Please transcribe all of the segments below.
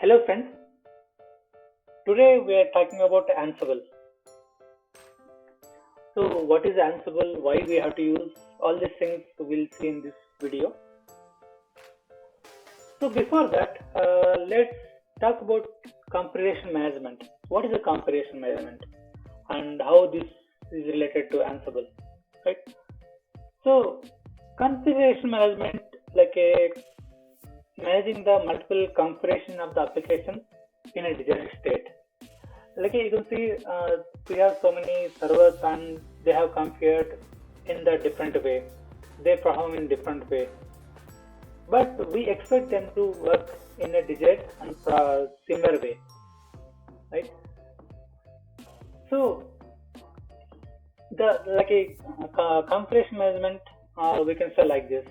Hello friends, today we are talking about Ansible. So what is Ansible, why we have to use, all these things we'll see in this video. So before that, let's talk about configuration management. What is a configuration management and how this is related to Ansible, right? So configuration management managing the multiple configuration of the application in a digital state. Like you can see, we have so many servers and they have configured in the different way. They perform in different way, but we expect them to work in a digit and similar way, right? So the configuration management, we can say like this,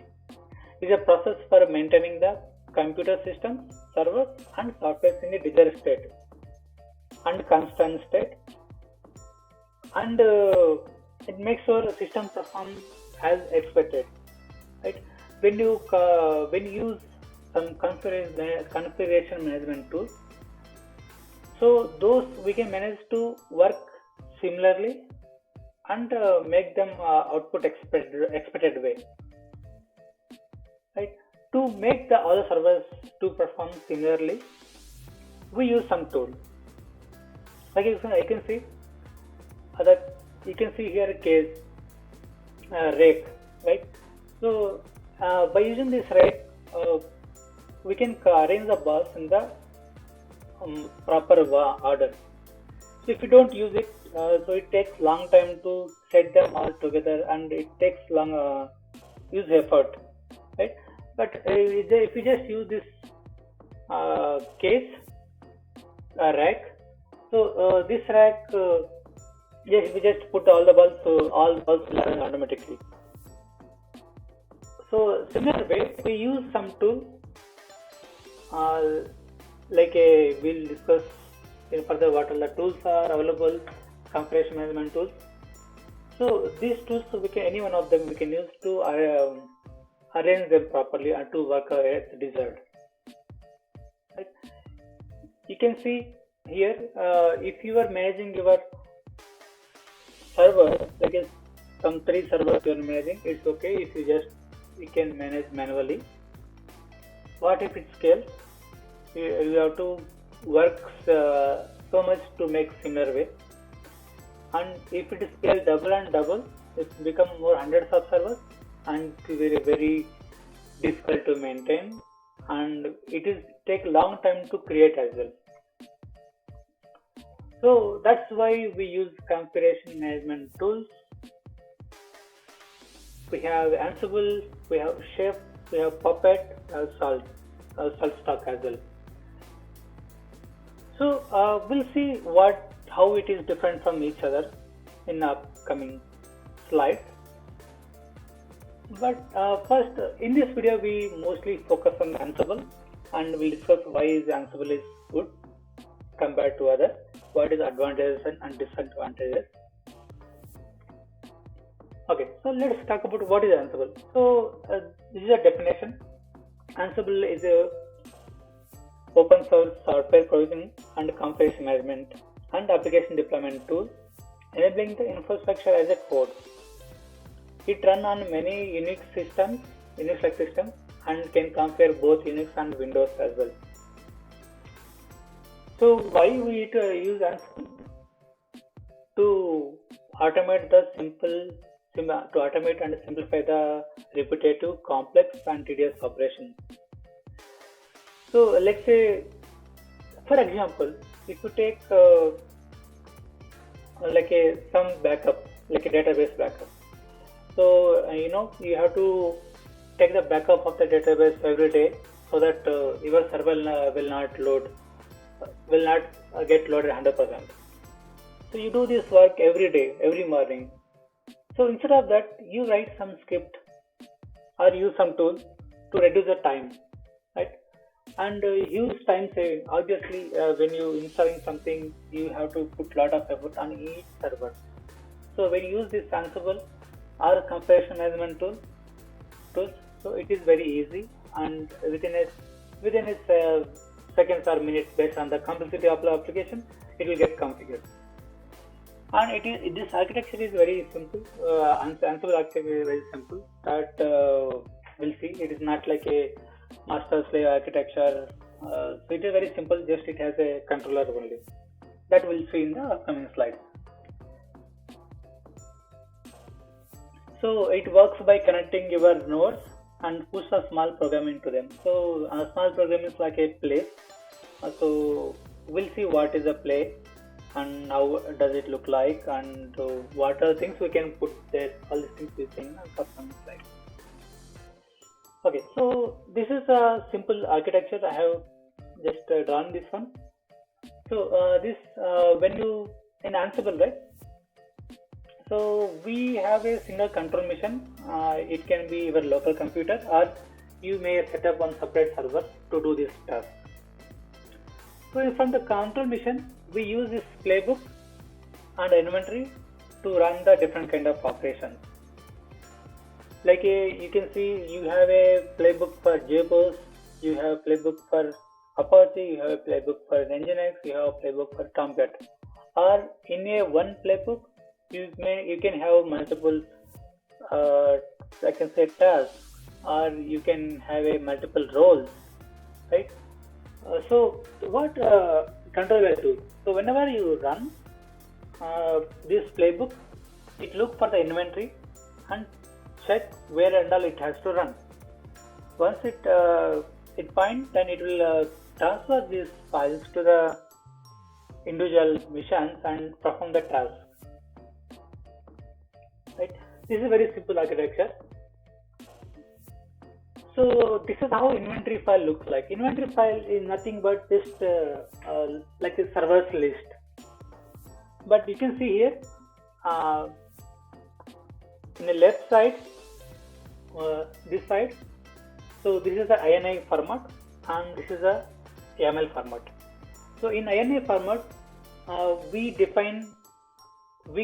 is a process for maintaining the computer system, servers, and software in a digital state and constant state, and it makes sure the system performs as expected, right? When you use some configuration management tools, so those we can manage to work similarly and make them output expected way, right? To make the other servers to perform similarly, we use some tool. Like I can see that you can see here a case rake, right? So by using this rake, we can arrange the bars in the proper order. So if you don't use it, so it takes long time to set them all together, and it takes long use effort, right? But if you just use this case rack, so this rack, yes, we just put all the bulbs, so all bulbs will run automatically. So similar way, we use some tool, we'll discuss in further what all the tools are available, configuration management tools. So these tools, we can, any one of them we can use to arrange them properly and to work as desired. Right? You can see here, if you are managing your server, like some 3 servers you are managing, it's okay if you can manage manually. What if it scales? You have to work so much to make similar way, and if it scales double and double, it become more hundreds of servers, and very very difficult to maintain, and it is take long time to create as well. So that's why we use configuration management tools. We have Ansible, we have Chef, we have Puppet, we have SaltStock as well. So we'll see how it is different from each other in upcoming slides. But first, in this video, we mostly focus on Ansible, and we'll discuss why Ansible is good compared to others, what is advantages and disadvantages. Okay, so let's talk about what is Ansible. So this is a definition. Ansible is a open source software provisioning and configuration management and application deployment tool, enabling the infrastructure as a code. It runs on many Unix systems, Unix-like systems, and can configure both Unix and Windows as well. So why we need to use Ansible? To automate and simplify the repetitive, complex, and tedious operations. So let's say, for example, if you take some backup, like a database backup. So you have to take the backup of the database every day, so that your server will not get loaded 100%. So you do this work every day, every morning. So instead of that, you write some script or use some tool to reduce the time, right? And use time saving. Obviously, when you installing something, you have to put lot of effort on each server. So when you use this Ansible or configuration management tools, so it is very easy, and within its seconds or minutes based on the complexity of the application, it will get configured. And this architecture is very simple. Ansible architecture is very simple. That we'll see. It is not like a master slave architecture. So it is very simple. Just it has a controller only. That we'll see in the upcoming slides. So it works by connecting your nodes and push a small program into them. So a small program is like a play. So we'll see what is a play and how does it look like, and what are things we can put there. All these things we see in the upcoming slide. Okay, so this is a simple architecture. I have just drawn this one. So this when you in Ansible, right? So we have a single control machine. It can be your local computer, or you may set up one separate server to do this task. So from the control machine, we use this playbook and inventory to run the different kind of operations. Like you can see, you have a playbook for JBoss, you have a playbook for Apache, you have a playbook for Nginx, you have a playbook for Tomcat. Or in a one playbook, you can have multiple I can say tasks, or you can have a multiple roles, right? So what control will do? So whenever you run this playbook, it look for the inventory and check where and all it has to run. Once it finds, then it will transfer these files to the individual missions and perform the task. Right? This is a very simple architecture. So this is how inventory file looks like. Inventory file is nothing but just like a server's list. But you can see here in the left side, this side. So this is the INI format and this is a YAML format. So in INI format, we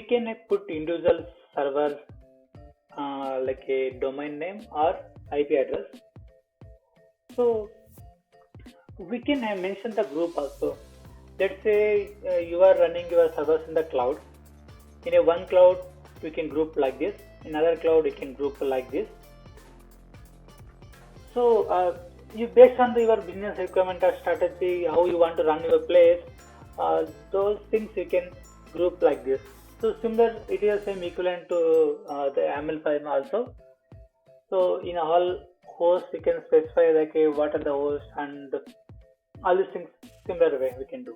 can put individual server like a domain name or IP address. So we can mention the group also. Let's say you are running your servers in the cloud. In a one cloud, we can group like this. In another cloud, we can group like this. So you based on your business requirement or strategy, how you want to run your place, those things you can group like this. So similar, it is same equivalent to the YAML file also. So in all hosts, you can specify like what are the hosts and all these things. Similar way we can do.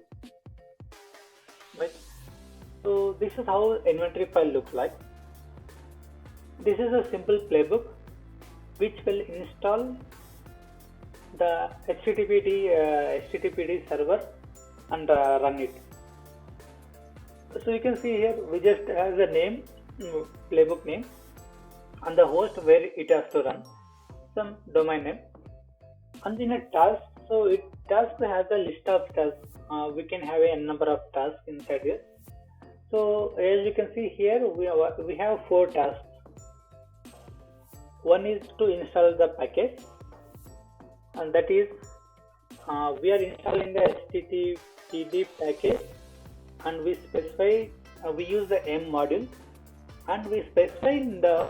Right. So this is how inventory file looks like. This is a simple playbook which will install the HTTPD server and run it. So you can see here we just have the name, playbook name, and the host where it has to run, some domain name, and in a task. So it task has a list of tasks. We can have a number of tasks inside here. So as you can see here, we have 4 tasks. One is to install the package, and that is we are installing the HTTPD package, and we specify we use the M module, and we specify in the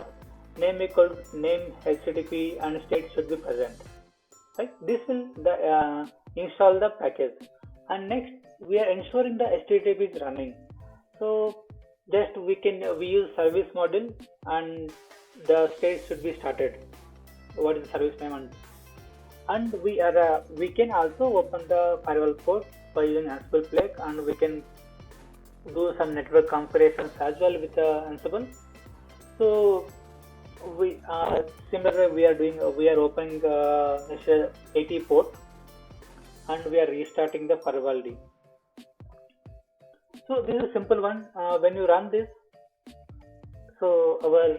name equals name HTTP and state should be present. Right? This will install the package, and next we are ensuring the HTTP is running. So just we use service module and the state should be started. What is the service name, and we can also open the firewall port by using Ansible Plague, and we can do some network configurations as well with Ansible. So we similarly we are opening 80 port, and we are restarting the firewall D. So this is a simple one. When you run this, so our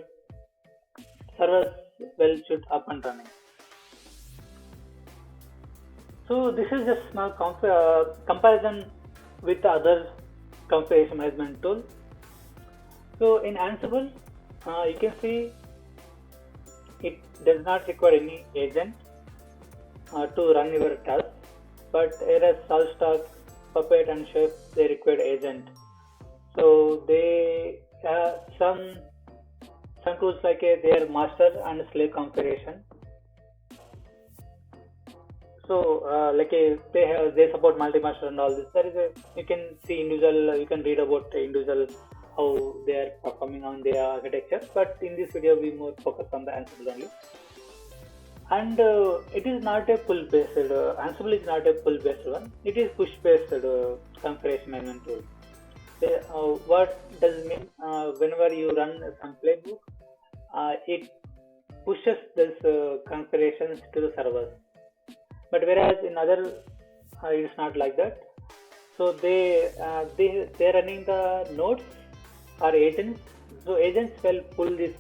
server should up and running. So this is just small comparison with the other configuration management tool. So in Ansible, you can see it does not require any agent to run your task. but whereas SaltStack, Puppet, and Chef, they require agent. So they some tools like they are master and slave configuration. So they support multi-master and all this. There is you can see individual, you can read about individual how they are performing on their architecture. But in this video, we more focus on the Ansible only. And it is not a pull-based. Ansible is not a pull-based one. It is push-based configuration management tool. What does it mean? Whenever you run some playbook, it pushes this configurations to the servers. But whereas in other, it's not like that. So they're running the nodes or agents. So agents will pull this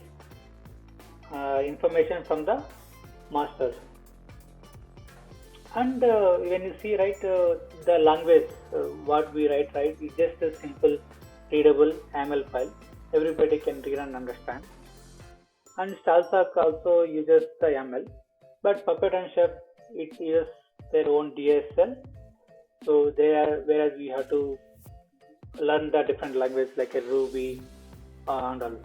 information from the masters. And when you see the language, what we write, is just a simple readable YAML file. Everybody can read and understand. And SaltStack also uses the YAML, but Puppet and Chef, it uses their own DSL. So whereas we have to learn the different language like a Ruby and all.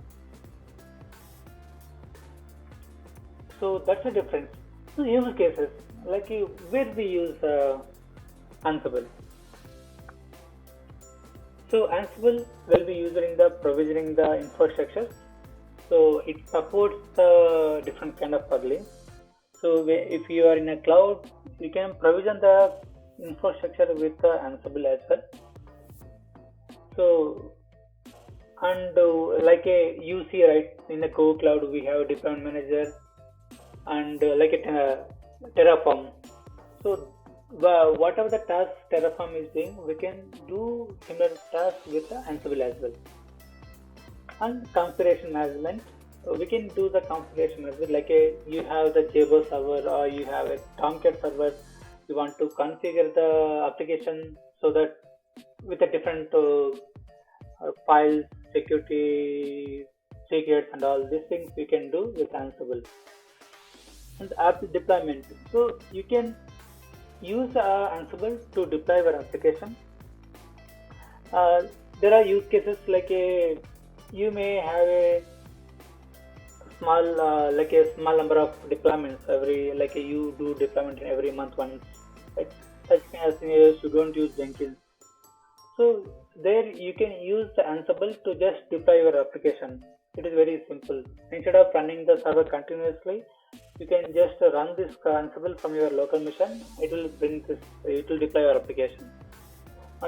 So that's the difference. So use cases like where we use Ansible. So Ansible will be used in the provisioning the infrastructure. So it supports the different kind of plugins. So if you are in a cloud, you can provision the infrastructure with the Ansible as well. So and you see in the Go Cloud we have a deployment manager and like a Terraform. So whatever the task Terraform is doing, we can do similar tasks with the Ansible as well. And configuration management, we can do the configuration management like you have the JBoss server or you have a Tomcat server. You want to configure the application so that with a different files, security secrets and all these things we can do with Ansible. And app deployment, so you can use Ansible to deploy your application. There are use cases like you may have a small number of deployments you do deployment every month once, such kind of scenarios you don't use Jenkins. So there you can use the Ansible to just deploy your application. It is very simple. Instead of running the server continuously, you can just run this Ansible from your local machine. It will deploy your application.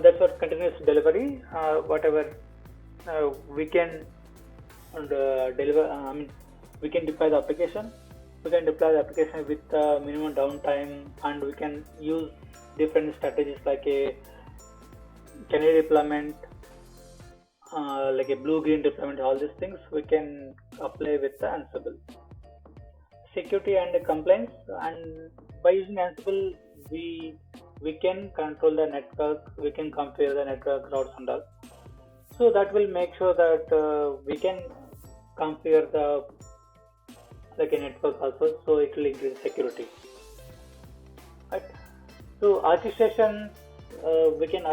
That's what continuous delivery. Whatever we can deliver. We can deploy the application. We can deploy the application with minimum downtime, and we can use different strategies like a canary deployment, like a blue-green deployment. All these things we can apply with the Ansible. Security and compliance, and by using Ansible, we can control the network. We can configure the network routes and all. So that will make sure that we can configure the a network also, so it will increase security. Right. So orchestration, we can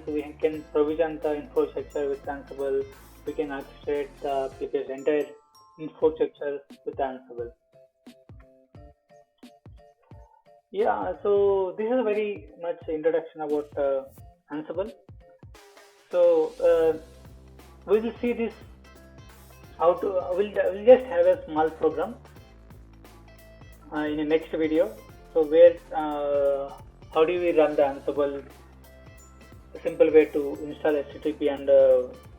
we can provision the infrastructure with Ansible. We can orchestrate the application entire infrastructure with Ansible. Yeah, so this is very much introduction about Ansible. So we will see this we'll just have a small program in the next video. So where how do we run the Ansible? A simple way to install HTTP and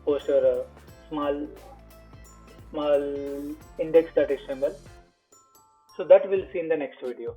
post your small index.html. So that we'll see in the next video.